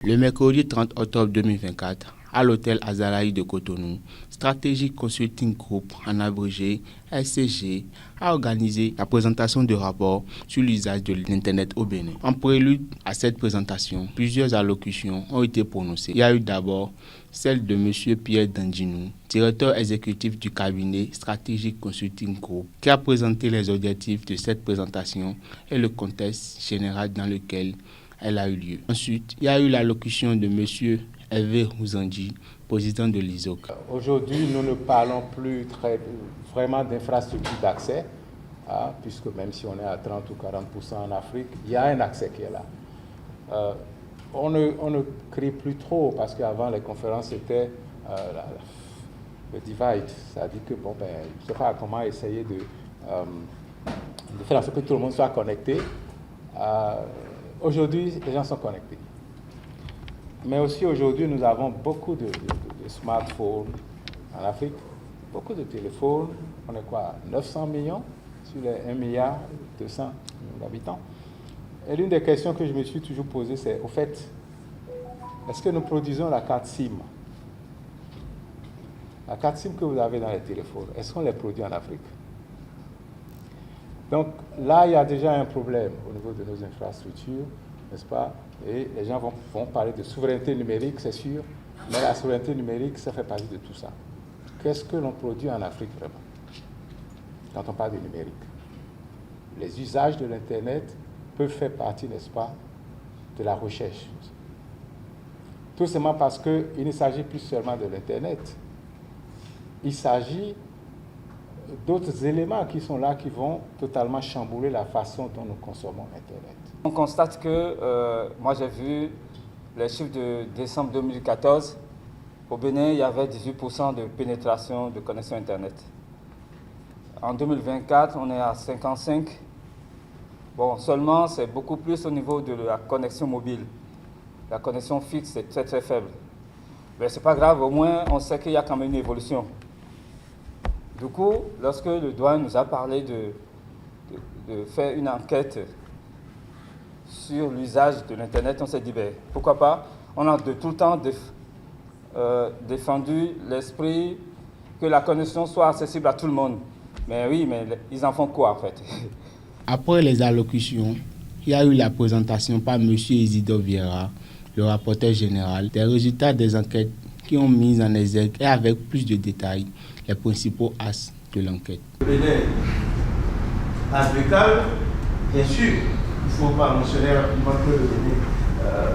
Le mercredi 30 octobre 2024, à l'hôtel Azalaï de Cotonou, Strategic Consulting Group, en abrégé SCG, a organisé la présentation de rapports sur l'usage de l'Internet au Bénin. En prélude à cette présentation, plusieurs allocutions ont été prononcées. Il y a eu d'abord celle de M. Pierre Dandinou, directeur exécutif du cabinet Strategic Consulting Group, qui a présenté les objectifs de cette présentation et le contexte général dans lequel elle a eu lieu. Ensuite, il y a eu l'allocution de M. Hervé Rouzandi, président de l'ISOC. Aujourd'hui, nous ne parlons plus vraiment d'infrastructures d'accès, puisque même si on est à 30 ou 40% en Afrique, il y a un accès qui est là. On ne crie plus trop, parce qu'avant les conférences, c'était le divide. C'est-à-dire que, je ne sais pas comment essayer de faire en sorte que tout le monde soit connecté. Aujourd'hui, les gens sont connectés. Mais aussi aujourd'hui, nous avons beaucoup de smartphones en Afrique, beaucoup de téléphones. On est quoi, 900 millions sur les 1,2 milliard d'habitants. Et l'une des questions que je me suis toujours posée, c'est, au fait, est-ce que nous produisons la carte SIM? La carte SIM que vous avez dans les téléphones, est-ce qu'on les produit en Afrique? Donc là, il y a déjà un problème au niveau de nos infrastructures, n'est-ce pas? Et les gens vont parler de souveraineté numérique, c'est sûr, mais la souveraineté numérique, ça fait partie de tout ça. Qu'est-ce que l'on produit en Afrique vraiment, quand on parle de numérique? Les usages de l'Internet peuvent faire partie, n'est-ce pas, de la recherche. Tout simplement parce qu'il ne s'agit plus seulement de l'Internet. Il s'agit d'autres éléments qui sont là, qui vont totalement chambouler la façon dont nous consommons Internet. On constate que, moi j'ai vu les chiffres de décembre 2014, au Bénin il y avait 18% de pénétration de connexion Internet. En 2024, on est à 55%. Bon, seulement c'est beaucoup plus au niveau de la connexion mobile. La connexion fixe est très très faible. Mais c'est pas grave, au moins on sait qu'il y a quand même une évolution. Du coup, lorsque le douane nous a parlé de faire une enquête sur l'usage de l'Internet, on s'est dit, pourquoi pas? On a de tout le temps défendu l'esprit que la connexion soit accessible à tout le monde. Mais oui, mais ils en font quoi en fait? Après les allocutions, il y a eu la présentation par M. Isidore Vieira, le rapporteur général, des résultats des enquêtes qui ont mis en exergue et avec plus de détails les principaux axes de l'enquête. Le Bénin, africain, bien sûr, il ne faut pas mentionner rapidement que le Bénin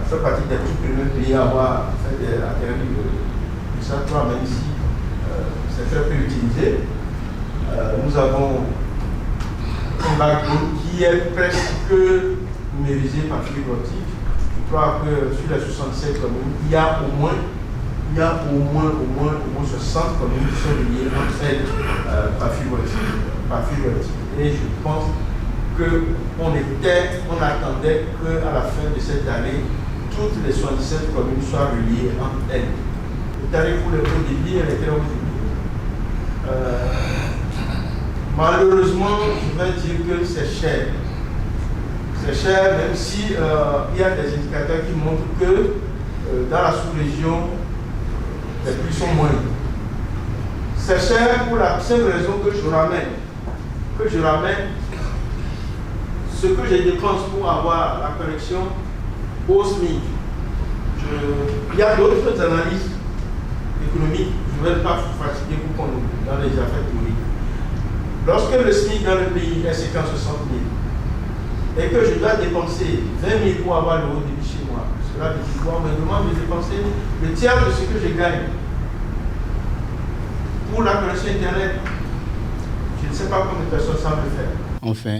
fait partie des tout premiers pays à avoir fait des académies de satellite, même si c'est très peu utilisé. Nous avons un backbone qui est presque numérisé par fibre optique. Je crois que sur les 67 communes, il y a au moins 60 communes qui sont liées entre elles par fibre optique. Et je pense qu'on attendait qu'à la fin de cette année, toutes les 77 communes soient reliées entre elles. Le tarif pour le haut débit et les très haut débit. Malheureusement, je vais dire que c'est cher. C'est cher, même si il y a des indicateurs qui montrent que dans la sous-région, les prix sont moindres. C'est cher pour la simple raison que je ramène ce que je dépense pour avoir la connexion au SMIC. Il y a d'autres analyses économiques, je ne vais pas vous fatiguer pour qu'on dans les affaires théoriques. Lorsque le SMIC dans le pays est 50-60 000 et que je dois dépenser 20 000 pour avoir le haut débit chez moi, cela veut dire quoi? On me demande de dépenser le tiers de ce que je gagne pour la connexion Internet. Je ne sais pas combien de personnes savent le faire. Enfin,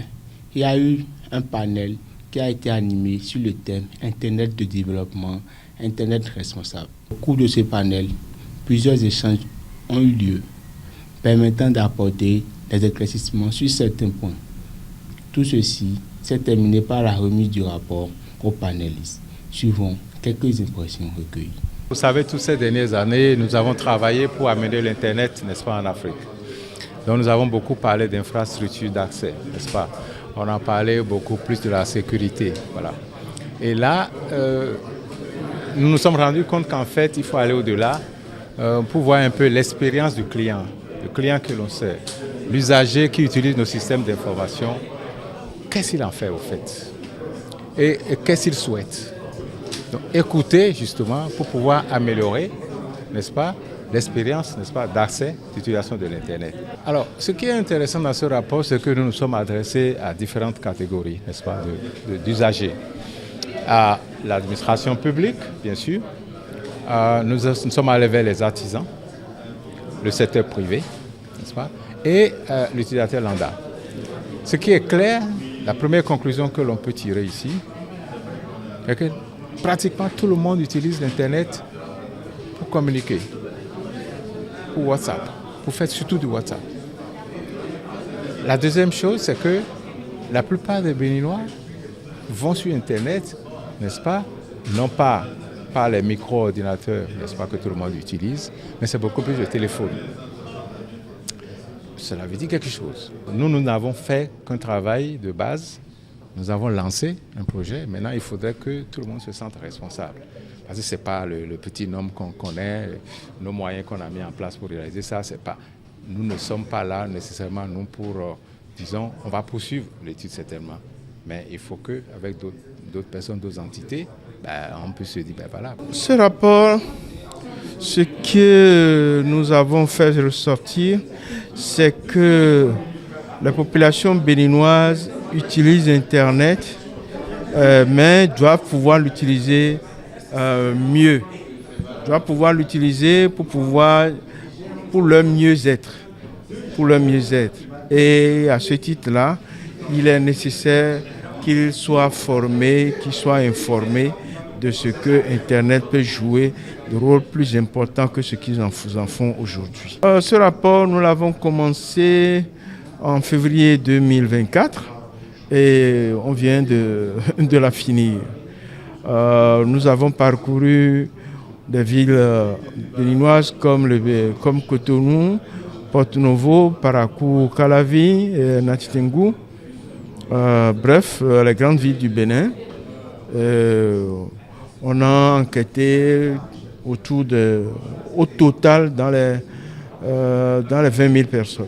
il y a eu un panel qui a été animé sur le thème Internet de développement, Internet responsable. Au cours de ce panel, plusieurs échanges ont eu lieu, permettant d'apporter des éclaircissements sur certains points. Tout ceci s'est terminé par la remise du rapport aux panélistes. Suivons quelques impressions recueillies. Vous savez, toutes ces dernières années, nous avons travaillé pour amener l'Internet, n'est-ce pas, en Afrique. Donc nous avons beaucoup parlé d'infrastructures d'accès, n'est-ce pas? On a parlé beaucoup plus de la sécurité, voilà. Et là, nous nous sommes rendus compte qu'en fait, il faut aller au-delà pour voir un peu l'expérience du client, le client que l'on sert, l'usager qui utilise nos systèmes d'information. Qu'est-ce qu'il en fait au fait? Et qu'est-ce qu'il souhaite? Donc, écouter justement pour pouvoir améliorer, n'est-ce pas, l'expérience, n'est-ce pas, d'accès, d'utilisation de l'Internet. Alors, ce qui est intéressant dans ce rapport, c'est que nous nous sommes adressés à différentes catégories, n'est-ce pas, d'usagers. À l'administration publique, bien sûr. Nous sommes allés vers les artisans, le secteur privé, n'est-ce pas, et l'utilisateur lambda. Ce qui est clair, la première conclusion que l'on peut tirer ici, c'est que pratiquement tout le monde utilise l'Internet pour communiquer, pour WhatsApp, pour faire surtout du WhatsApp. La deuxième chose, c'est que la plupart des Béninois vont sur Internet, n'est-ce pas, non pas par les micro-ordinateurs, n'est-ce pas, que tout le monde utilise, mais c'est beaucoup plus le téléphone. Cela veut dire quelque chose. Nous n'avons fait qu'un travail de base. Nous avons lancé un projet. Maintenant, il faudrait que tout le monde se sente responsable. Parce que ce n'est pas le petit nom qu'on connaît, nos moyens qu'on a mis en place pour réaliser ça. C'est pas, nous ne sommes pas là nécessairement, nous, pour, disons, on va poursuivre l'étude certainement. Mais il faut qu'avec d'autres personnes, d'autres entités, on peut se dire, voilà. Ce rapport, ce que nous avons fait ressortir, c'est que la population béninoise utilise Internet, mais doit pouvoir l'utiliser mieux. Doit pouvoir l'utiliser pour leur mieux-être. Et à ce titre-là, il est nécessaire qu'ils soient formés, qu'ils soient informés de ce que Internet peut jouer de rôle plus important que ce qu'ils en font aujourd'hui. Ce rapport, nous l'avons commencé en février 2024 et on vient de la finir. Nous avons parcouru des villes béninoises comme Cotonou, Porto-Novo, Parakou, Calavi, Natitengu, bref, les grandes villes du Bénin. On a enquêté au total dans les 20 000 personnes.